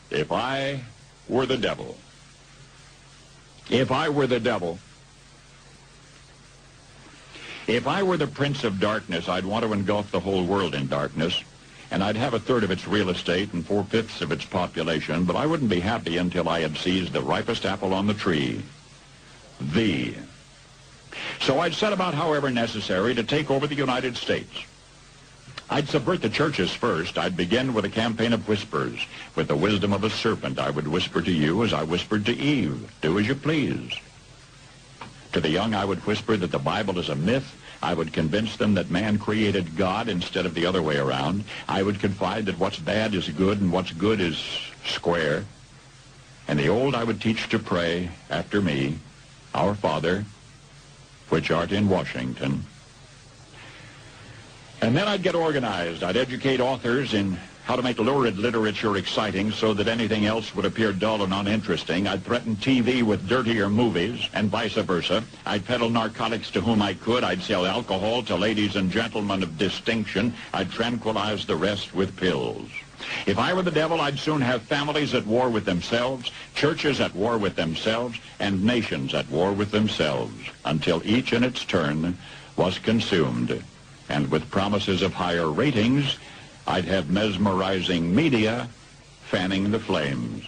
If I were the devil. If I were the devil. If I were the prince of darkness, I'd want to engulf the whole world in darkness, and I'd have a third of its real estate and 4/5 of its population, but I wouldn't be happy until I had seized the ripest apple on the tree. Thee. So I'd set about, however necessary, to take over the United States. I'd subvert the churches first. I'd begin with a campaign of whispers. With the wisdom of a serpent, I would whisper to you as I whispered to Eve, do as you please. To the young, I would whisper that the Bible is a myth. I would convince them that man created God instead of the other way around. I would confide that what's bad is good and what's good is square. And the old I would teach to pray after me, Our Father, which art in Washington. And then I'd get organized. I'd educate authors in how to make lurid literature exciting so that anything else would appear dull and uninteresting. I'd threaten TV with dirtier movies and vice versa. I'd peddle narcotics to whom I could. I'd sell alcohol to ladies and gentlemen of distinction. I'd tranquilize the rest with pills. If I were the devil, I'd soon have families at war with themselves, churches at war with themselves, and nations at war with themselves, until each in its turn was consumed. And with promises of higher ratings, I'd have mesmerizing media fanning the flames.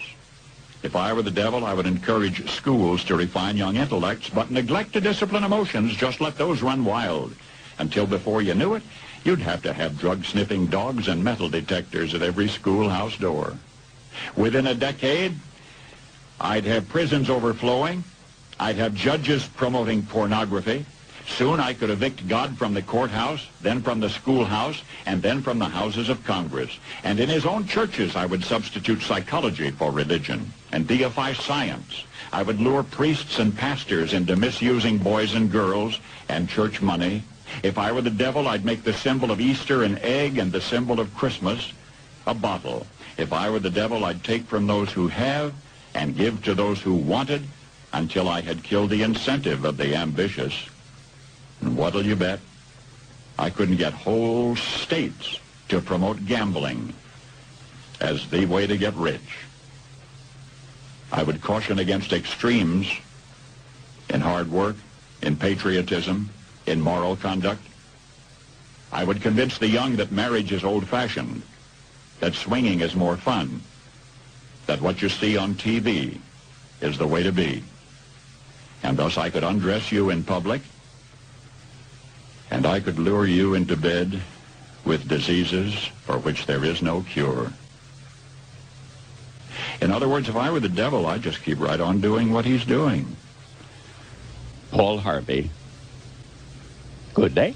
If I were the devil, I would encourage schools to refine young intellects, but neglect to discipline emotions. Just let those run wild. Until before you knew it, you'd have to have drug-sniffing dogs and metal detectors at every schoolhouse door. Within a decade, I'd have prisons overflowing. I'd have judges promoting pornography. Soon I could evict God from the courthouse, then from the schoolhouse, and then from the houses of Congress. And in his own churches, I would substitute psychology for religion and deify science. I would lure priests and pastors into misusing boys and girls and church money. If I were the devil, I'd make the symbol of Easter an egg and the symbol of Christmas a bottle. If I were the devil, I'd take from those who have and give to those who wanted until I had killed the incentive of the ambitious. And what'll you bet? I couldn't get whole states to promote gambling as the way to get rich. I would caution against extremes in hard work, in patriotism, in moral conduct. I would convince the young that marriage is old-fashioned, that swinging is more fun, that what you see on TV is the way to be. And thus I could undress you in public, and I could lure you into bed with diseases for which there is no cure. In other words, if I were the devil, I'd just keep right on doing what he's doing. Paul Harvey. Good day.